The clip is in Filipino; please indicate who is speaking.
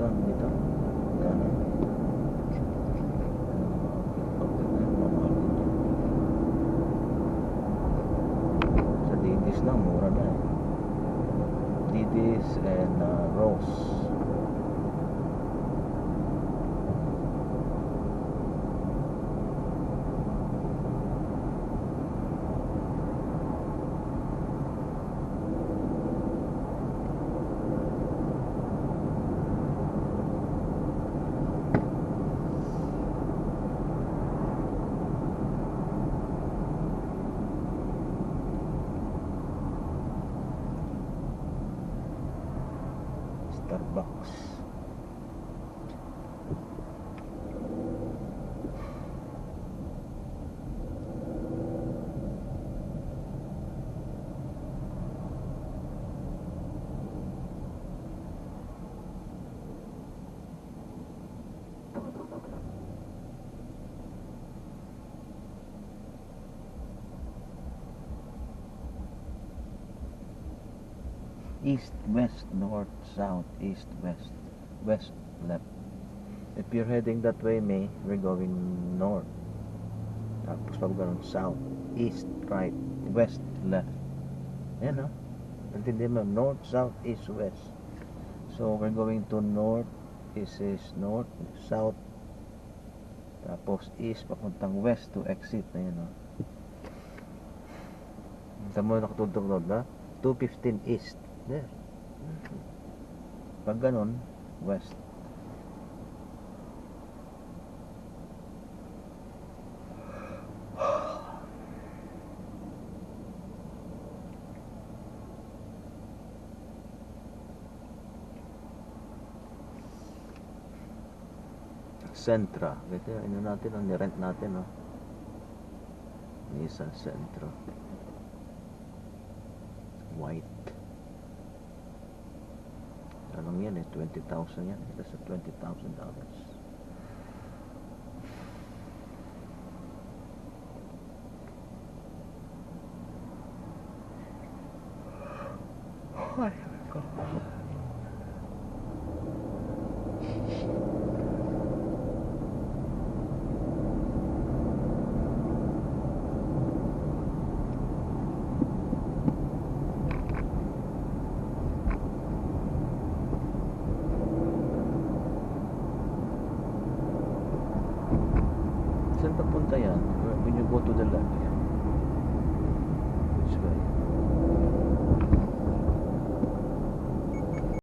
Speaker 1: Saan dito? Kanan. Sa Didis lang, mura na eh. Didis and Rose. Starbucks. East, west, north, south, east, west, west, left. If you're heading that way, May, we're going north. Tapos pag ganun, south, east, right, west, left. Yan, no? Intindi mo, north, south, east, west. So, we're going to north. This is north, south. Tapos east, papuntang west to exit na yun, no? Ito mo nakatulog doon, na? 215 east. There. Pag ganun, west. Sentra. Ito yung natin, nirent natin, no? Nissan Sentra. White. Anong yan eh? 20,000 yan. Ito sa $20,000. Ay, God. Saan papunta yan? When you go to the left.